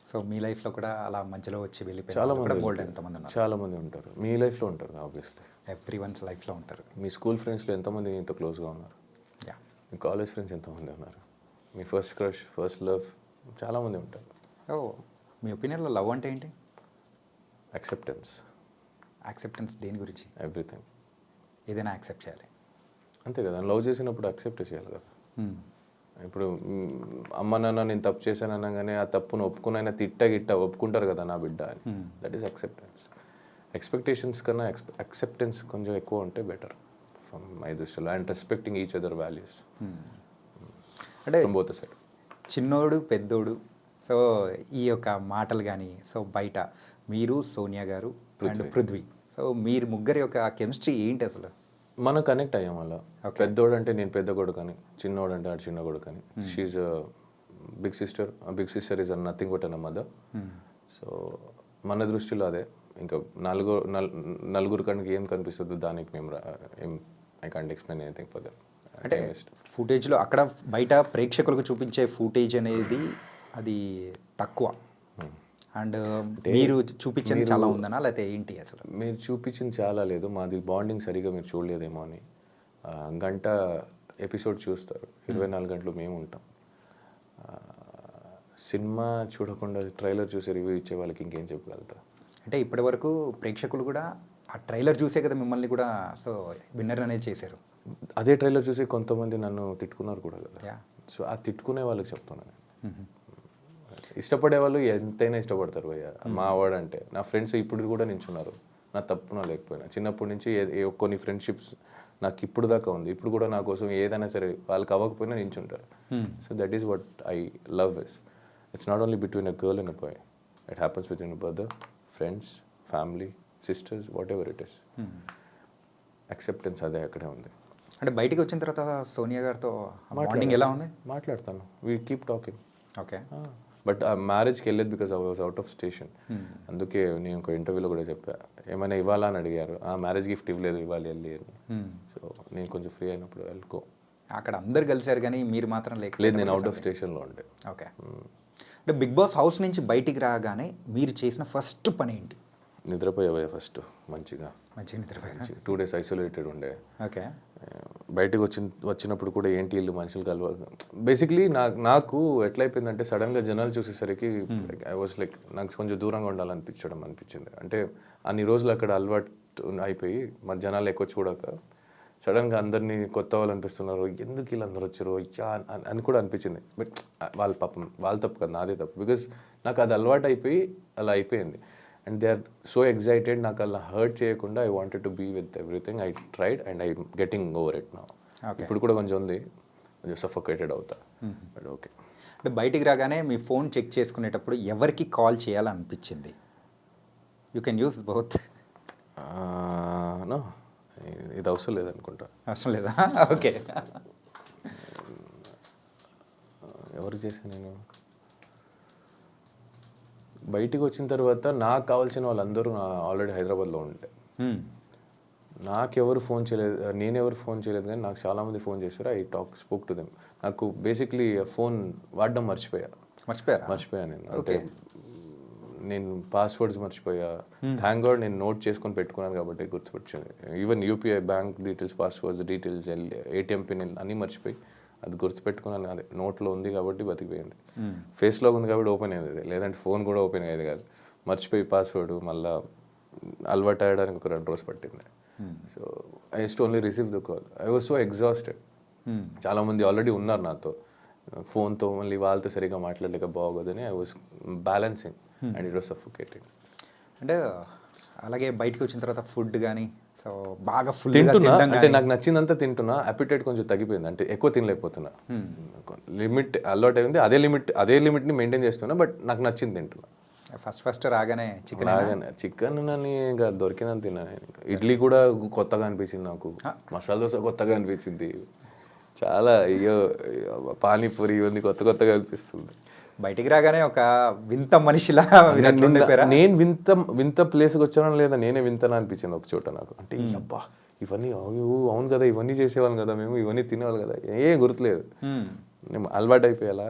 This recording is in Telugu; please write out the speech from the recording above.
సో మీ లైఫ్లో కూడా అలా మధ్యలో వచ్చి చాలా వెళ్ళిపోయారు మంది కూడా బోల్డ్ ఎంతమంది ఉన్నారు? చాలామంది ఉంటారు. మీ లైఫ్లో ఉంటారు ఆబ్వియస్లీ. ఎవ్రీ వన్స్ లైఫ్లో ఉంటారు. మీ స్కూల్ ఫ్రెండ్స్లో ఎంతమంది ఇంత క్లోజ్గా ఉన్నారు? యా. మీ కాలేజ్ ఫ్రెండ్స్ ఎంతమంది ఉన్నారు? మీ ఫస్ట్ క్రష్, ఫస్ట్ లవ్ చాలామంది ఉంటారు. ఓ, మీ ఒపీనియన్లో లవ్ అంటే ఏంటి? యాక్సెప్టెన్స్. యాక్సెప్టెన్స్ దేని గురించి? ఎవ్రీథింగ్. ఏదైనా యాక్సెప్ట్ చేయాలి. అంతే కదా, లవ్ చేసినప్పుడు యాక్సెప్ట్ చేయాలి కదా. ఇప్పుడు అమ్మ నాన్న నేను తప్పు చేశాను అనగానే ఆ తప్పును ఒప్పుకునైనా గిట్ట ఒప్పుకుంటారు కదా నా బిడ్డ అని. That is acceptance. ఎక్స్పెక్టేషన్స్ కన్నా యాక్సెప్టెన్స్ కొంచెం ఎక్కువ ఉంటే బెటర్ ఫ్రమ్ మై దృష్టిలో. And respecting each other values అంటే ఫ్రమ్ బోత్ సైడ్. చిన్నోడు పెద్దోడు, సో ఈ యొక్క మాటలు కానీ, సో బయట మీరు సోనియా గారు అండ్ పృథ్వీ, సో మీరు ముగ్గురి యొక్క కెమిస్ట్రీ ఏంటి అసలు? మనం కనెక్ట్ అయ్యాం అలా. పెద్దోడు అంటే నేను పెద్ద కొడుకు అని, చిన్నోడు అంటే ఆడు చిన్న కొడుకు అని. She big sister. Big sister is nothing but an mother. So మన దృష్టిలో అదే. ఇంకా నలుగురు కనుక ఏం కనిపిస్తుంది దానికి మేము I can't explain anything for that. అంటే ఫుటేజ్లో అక్కడ బయట ప్రేక్షకులకు చూపించే ఫుటేజ్ అనేది అది తక్కువ, అండ్ మీరు చూపించేది చాలా ఉందనా లేకపోతే ఏంటి అసలు? మీరు చూపించింది చాలా లేదు, మాది బాండింగ్ సరిగా మీరు చూడలేదేమో అని. గంట ఎపిసోడ్ చూస్తారు, 24 గంటలు మేము ఉంటాం. సినిమా చూడకుండా ట్రైలర్ చూసి రివ్యూ ఇచ్చే వాళ్ళకి ఇంకేం చెప్పగలుగుతా? అంటే ఇప్పటి వరకు ప్రేక్షకులు కూడా ఆ ట్రైలర్ చూసే కదా మిమ్మల్ని కూడా సో విన్నర్ అనేది చేశారు. అదే ట్రైలర్ చూసి కొంతమంది నన్ను తిట్టుకున్నారు కూడా కదా. యా. సో ఆ తిట్టుకునే వాళ్ళకి చెప్తున్నాను. ఇష్టపడే వాళ్ళు ఎంతైనా ఇష్టపడతారు భయ్య. మా వాడు అంటే నా ఫ్రెండ్స్ ఇప్పుడు కూడా నించున్నారు, నా తప్పున లేకపోయినా. చిన్నప్పటి నుంచి కొన్ని ఫ్రెండ్షిప్స్ నాకు ఇప్పుడు దాకా ఉంది. ఇప్పుడు కూడా నా కోసం ఏదైనా సరే వాళ్ళకి అవ్వకపోయినా నించుంటారు. So that is what I love is. It's not only between a girl and a boy. It happens between a brother, friends, family, sisters, whatever it is. Acceptance అదే అక్కడే ఉంది. అంటే బయటికి వచ్చిన తర్వాత సోనియా గారితో బాండింగ్ ఎలా ఉంది? మాట్లాడతాను, we keep talking. Okay. But ఆ మ్యారేజ్కి వెళ్ళేది because I was out of station. అందుకే నేను ఒక ఇంటర్వ్యూలో కూడా చెప్పా, ఏమైనా ఇవ్వాలా అని అడిగారు. ఆ మ్యారేజ్ గిఫ్ట్ ఇవ్వలేదు, ఇవ్వాలి వెళ్ళి అని. సో నేను కొంచెం ఫ్రీ అయినప్పుడు వెళ్ళుకో. అక్కడ అందరు కలిసారు కానీ మీరు మాత్రం లేదు, నేను అవుట్ ఆఫ్ స్టేషన్లో ఉండే. ఓకే. అంటే బిగ్ బాస్ హౌస్ నుంచి బయటికి రాగానే మీరు చేసిన ఫస్ట్ పని ఏంటి? నిద్రపోయావా ఫస్ట్ మంచిగా నిద్రపోయా. 2 days ఐసోలేటెడ్ ఉండే. ఓకే. బయటకు వచ్చినప్పుడు కూడా ఏంటి ఇల్లు మనుషులు కలవ. బేసిక్లీ నాకు ఎట్లయిపోయిందంటే సడన్గా జనాలు చూసేసరికి ఐ వాజ్ లైక్ నాకు కొంచెం దూరంగా అనిపించింది. అంటే అన్ని రోజులు అక్కడ అలవాటు అయిపోయి మన జనాలు ఎక్కువ చూడక సడన్గా అందరినీ కొత్త వాళ్ళు అనిపిస్తున్నారు, ఎందుకు వీళ్ళందరూ వచ్చారు అని కూడా అనిపించింది. బట్ వాళ్ళ పాపం వాళ్ళ తప్పు కదా, నాదే తప్పు. బికాజ్ నాకు అది అలవాటు అయిపోయి అలా అయిపోయింది. And they are so excited. నాకు అలా హర్ట్ చేయకుండా I wanted to be with everything. I tried and I getting over it now. ఇప్పుడు కూడా కొంచెం ఉంది, కొంచెం సఫోకేటెడ్ అవుతా. But okay. అంటే బయటికి రాగానే మీ ఫోన్ చెక్ చేసుకునేటప్పుడు ఎవరికి కాల్ చేయాలనిపించింది? You can use both. No, ఇది అవసరం లేదనుకుంటా. అవసరం లేదా? ఓకే. ఎవరికి చేశాను నేను? బయటికి వచ్చిన తర్వాత నాకు కావాల్సిన వాళ్ళందరూ ఆల్రెడీ హైదరాబాద్లో ఉంటే నాకెవరు ఫోన్ చేయలేదు, నేనెవరు ఫోన్ చేయలేదు. కానీ నాకు చాలామంది ఫోన్ చేశారు. I spoke to them. నాకు బేసిక్లీ ఫోన్ వాడడం మర్చిపోయా నేను. అంటే నేను పాస్వర్డ్స్ మర్చిపోయా. థ్యాంక్ గాడ్ నేను నోట్ చేసుకొని పెట్టుకున్నాను కాబట్టి గుర్తుపెట్టింది. Even UPI bank details, passwords details, ATM pin అన్నీ మర్చిపోయి అది గుర్తుపెట్టుకున్నాను. అదే నోట్లో ఉంది కాబట్టి బతికిపోయింది. ఫేస్లో ఉంది కాబట్టి ఓపెన్ అయ్యేది, లేదంటే ఫోన్ కూడా ఓపెన్ అయ్యేది కాదు. మర్చిపోయి పాస్వర్డ్ మళ్ళీ అలవాటు అయ్యడానికి ఒక 2 రోజులు పట్టింది. So I use to only receive the call. I was so exhausted. చాలామంది ఆల్రెడీ ఉన్నారు నాతో, ఫోన్తో మళ్ళీ వాళ్ళతో సరిగ్గా మాట్లాడలేక బాగోదని I was balancing and it was suffocating. అంటే అలాగే బయటకు వచ్చిన తర్వాత ఫుడ్ కానీ సో బాగా ఫుల్ తింటున్నా, అంటే నాకు నచ్చిందంతా తింటున్నా. అపిటైట్ కొంచెం తగ్గిపోయింది, అంటే ఎక్కువ తినలేకపోతున్నా. లిమిట్ అలవాటు అయింది, అదే లిమిట్ని మెయింటైన్ చేస్తున్నా. బట్ నాకు నచ్చింది తింటున్నా. ఫస్ట్ రాగానే చికెన్ నన్ను ఇంకా దొరికినంత తిన్నా. ఇడ్లీ కూడా కొత్తగా అనిపించింది నాకు, మసాలా దోశ కొత్తగా అనిపించింది, చాలా అయ్యో పానీపూరి ఇవన్నీ కొత్తగా అనిపిస్తుంది. బయటికి రాగానే ఒక వింత మనిషిలా నేను వింత ప్లేస్కి వచ్చానో లేదా నేనే వింతనా అనిపించింది ఒక చోట నాకు. అంటే అబ్బా ఇవన్నీ అవును కదా, ఇవన్నీ చేసేవాళ్ళం కదా మేము, ఇవన్నీ తినేవాళ్ళు కదా, గుర్తులేదు. నేను అలవాటు అయిపోయేలా